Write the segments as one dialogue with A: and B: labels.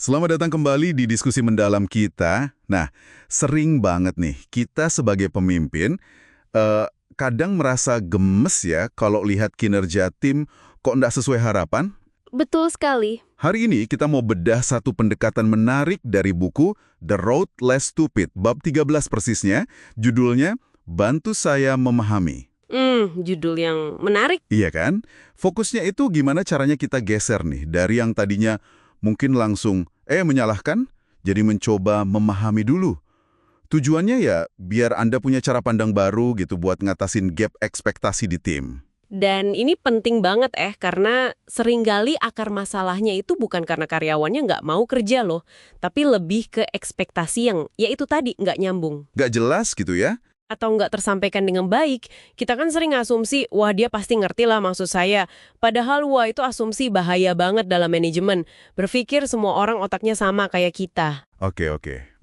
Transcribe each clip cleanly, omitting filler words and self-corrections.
A: Selamat datang kembali di diskusi mendalam kita. Nah, sering banget nih kita sebagai pemimpin eh, kadang merasa gemes ya kalau lihat kinerja tim kok nggak sesuai harapan.
B: Betul sekali.
A: Hari ini kita mau bedah satu pendekatan menarik dari buku The Road Less Stupid, bab 13 persisnya, judulnya Bantu Saya Memahami.
B: Judul yang menarik.
A: Iya kan? Fokusnya itu gimana caranya kita geser nih dari yang tadinya mungkin langsung menyalahkan, jadi mencoba memahami dulu. Tujuannya ya biar Anda punya cara pandang baru gitu buat ngatasin gap ekspektasi di tim.
B: Dan ini penting banget karena seringkali akar masalahnya itu bukan karena karyawannya nggak mau kerja loh, tapi lebih ke ekspektasi yang, ya itu tadi, nggak nyambung.
A: Nggak jelas gitu ya?
B: Atau nggak tersampaikan dengan baik. Kita kan sering asumsi, wah dia pasti ngerti lah maksud saya. Padahal wah itu asumsi bahaya banget dalam manajemen. Berpikir semua orang otaknya sama kayak kita.
A: Oke.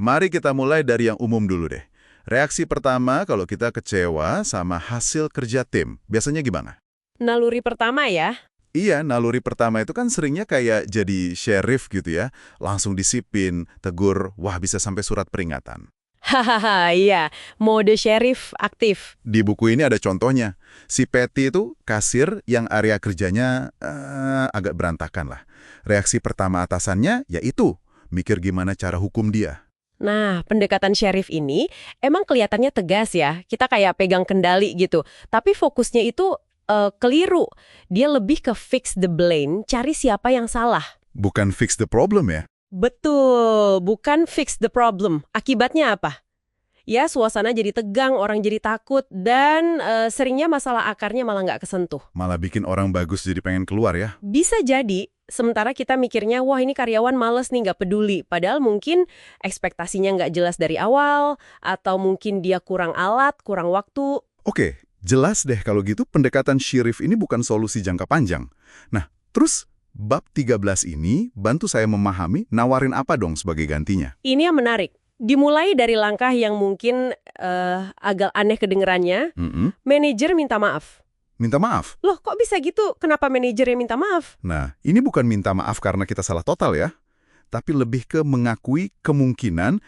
A: Mari kita mulai dari yang umum dulu deh. Reaksi pertama kalau kita kecewa sama hasil kerja tim, biasanya gimana?
B: Naluri pertama ya.
A: Iya, naluri pertama itu kan seringnya kayak jadi sheriff gitu ya. Langsung disipin, tegur, wah bisa sampai surat peringatan.
B: Hahaha, iya. Mode sheriff aktif.
A: Di buku ini ada contohnya. Si Patty itu kasir yang area kerjanya agak berantakan lah. Reaksi pertama atasannya yaitu mikir gimana cara hukum dia.
B: Nah, pendekatan sheriff ini emang kelihatannya tegas ya. Kita kayak pegang kendali gitu. Tapi fokusnya itu keliru. Dia lebih ke fix the blame, cari siapa yang salah.
A: Bukan fix the problem ya.
B: Betul, bukan fix the problem. Akibatnya apa? Ya, suasana jadi tegang, orang jadi takut, dan seringnya masalah akarnya malah nggak kesentuh.
A: Malah bikin orang bagus jadi pengen keluar ya.
B: Bisa jadi, sementara kita mikirnya, wah ini karyawan males nih, nggak peduli. Padahal mungkin ekspektasinya nggak jelas dari awal, atau mungkin dia kurang alat, kurang waktu.
A: Oke, jelas deh kalau gitu pendekatan sheriff ini bukan solusi jangka panjang. Nah, terus bab 13 ini bantu saya memahami nawarin apa dong sebagai gantinya.
B: Ini yang menarik. Dimulai dari langkah yang mungkin agak aneh kedengerannya, manajer minta maaf.
A: Minta maaf?
B: Loh, kok bisa gitu? Kenapa manajernya minta maaf?
A: Nah, ini bukan minta maaf karena kita salah total ya. Tapi lebih ke mengakui kemungkinan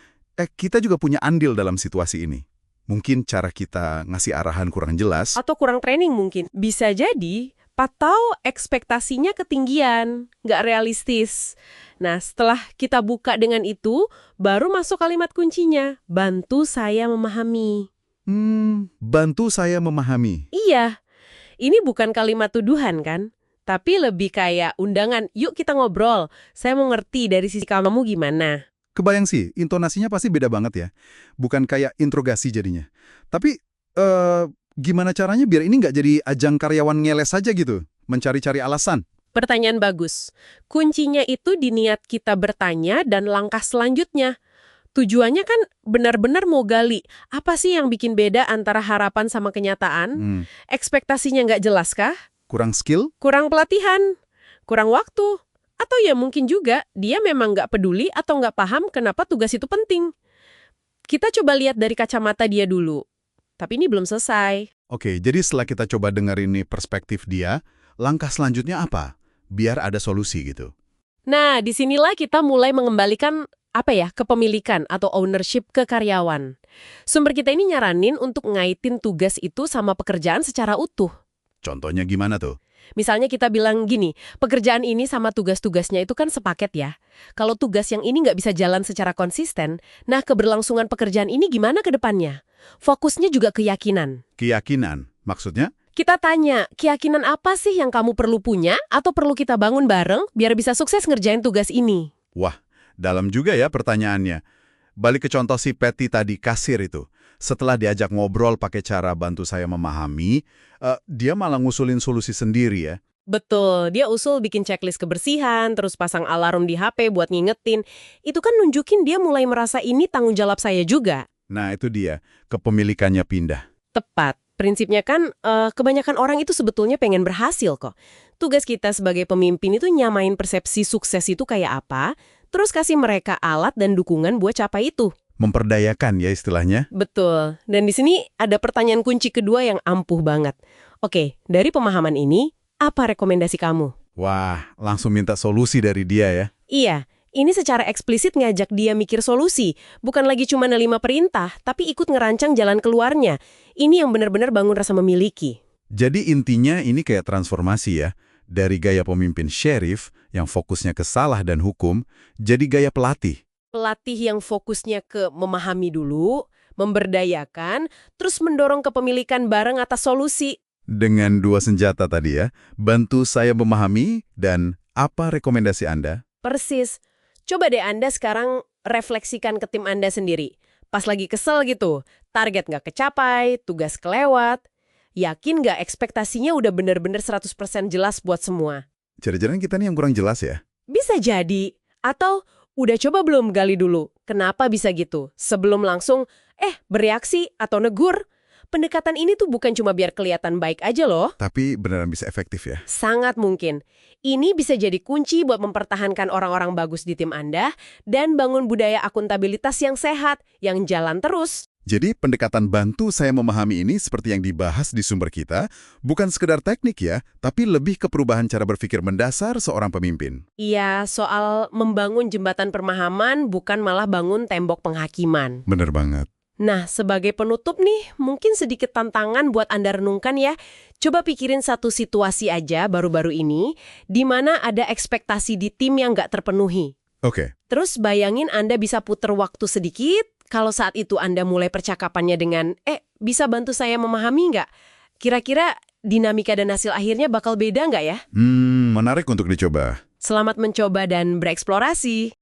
A: kita juga punya andil dalam situasi ini. Mungkin cara kita ngasih arahan kurang jelas.
B: Atau kurang training mungkin. Bisa jadi, atau ekspektasinya ketinggian, nggak realistis. Nah, setelah kita buka dengan itu, baru masuk kalimat kuncinya, bantu saya memahami.
A: Bantu saya memahami.
B: Iya, ini bukan kalimat tuduhan kan? Tapi lebih kayak undangan, yuk kita ngobrol. Saya mau ngerti dari sisi kamu gimana.
A: Kebayang sih, intonasinya pasti beda banget ya. Bukan kayak interogasi jadinya. Tapi, gimana caranya biar ini nggak jadi ajang karyawan ngeles saja gitu? Mencari-cari alasan.
B: Pertanyaan bagus. Kuncinya itu di niat kita bertanya dan langkah selanjutnya. Tujuannya kan benar-benar mau gali. Apa sih yang bikin beda antara harapan sama kenyataan? Ekspektasinya nggak jelas kah?
A: Kurang skill?
B: Kurang pelatihan? Kurang waktu? Atau ya mungkin juga dia memang nggak peduli atau nggak paham kenapa tugas itu penting. Kita coba lihat dari kacamata dia dulu. Tapi ini belum selesai.
A: Oke, jadi setelah kita coba dengar ini perspektif dia, langkah selanjutnya apa? Biar ada solusi gitu.
B: Nah, disinilah kita mulai mengembalikan kepemilikan atau ownership ke karyawan. Sumber kita ini nyaranin untuk ngaitin tugas itu sama pekerjaan secara utuh.
A: Contohnya gimana tuh?
B: Misalnya kita bilang gini, pekerjaan ini sama tugas-tugasnya itu kan sepaket ya. Kalau tugas yang ini nggak bisa jalan secara konsisten, nah keberlangsungan pekerjaan ini gimana ke depannya? Fokusnya juga keyakinan.
A: Keyakinan? Maksudnya?
B: Kita tanya, keyakinan apa sih yang kamu perlu punya atau perlu kita bangun bareng biar bisa sukses ngerjain tugas ini?
A: Wah, dalam juga ya pertanyaannya. Balik ke contoh si Patty tadi, kasir itu. Setelah diajak ngobrol pakai cara bantu saya memahami, dia malah ngusulin solusi sendiri ya.
B: Betul, dia usul bikin checklist kebersihan, terus pasang alarm di HP buat ngingetin. Itu kan nunjukin dia mulai merasa ini tanggung jawab saya juga.
A: Nah itu dia, kepemilikannya pindah.
B: Tepat. Prinsipnya kan kebanyakan orang itu sebetulnya pengen berhasil kok. Tugas kita sebagai pemimpin itu nyamain persepsi sukses itu kayak apa, terus kasih mereka alat dan dukungan buat capai itu.
A: Memperdayakan ya istilahnya.
B: Betul. Dan di sini ada pertanyaan kunci kedua yang ampuh banget. Oke, dari pemahaman ini, apa rekomendasi kamu?
A: Wah, langsung minta solusi dari dia ya.
B: Iya, ini secara eksplisit ngajak dia mikir solusi, bukan lagi cuma nerima perintah, tapi ikut ngerancang jalan keluarnya. Ini yang benar-benar bangun rasa memiliki.
A: Jadi intinya ini kayak transformasi ya, dari gaya pemimpin sheriff yang fokusnya ke salah dan hukum, jadi gaya pelatih.
B: Pelatih yang fokusnya ke memahami dulu, memberdayakan, terus mendorong kepemilikan bareng atas solusi.
A: Dengan dua senjata tadi ya, bantu saya memahami dan apa rekomendasi Anda?
B: Persis. Coba deh Anda sekarang refleksikan ke tim Anda sendiri. Pas lagi kesel gitu, target nggak kecapai, tugas kelewat. Yakin nggak ekspektasinya udah bener-bener 100% jelas buat semua?
A: Jangan-jangan kita nih yang kurang jelas ya?
B: Bisa jadi. Atau udah coba belum gali dulu? Kenapa bisa gitu? Sebelum langsung, bereaksi atau negur. Pendekatan ini tuh bukan cuma biar kelihatan baik aja loh.
A: Tapi beneran bisa efektif ya?
B: Sangat mungkin. Ini bisa jadi kunci buat mempertahankan orang-orang bagus di tim Anda dan bangun budaya akuntabilitas yang sehat, yang jalan terus.
A: Jadi pendekatan bantu saya memahami ini seperti yang dibahas di sumber kita, bukan sekedar teknik ya, tapi lebih ke perubahan cara berpikir mendasar seorang pemimpin.
B: Iya, soal membangun jembatan pemahaman bukan malah bangun tembok penghakiman.
A: Bener banget.
B: Nah, sebagai penutup nih, mungkin sedikit tantangan buat Anda renungkan ya. Coba pikirin satu situasi aja baru-baru ini, di mana ada ekspektasi di tim yang nggak terpenuhi.
A: Oke.
B: Terus bayangin Anda bisa puter waktu sedikit, kalau saat itu Anda mulai percakapannya dengan, bisa bantu saya memahami nggak? Kira-kira dinamika dan hasil akhirnya bakal beda nggak ya?
A: Menarik untuk dicoba.
B: Selamat mencoba dan bereksplorasi.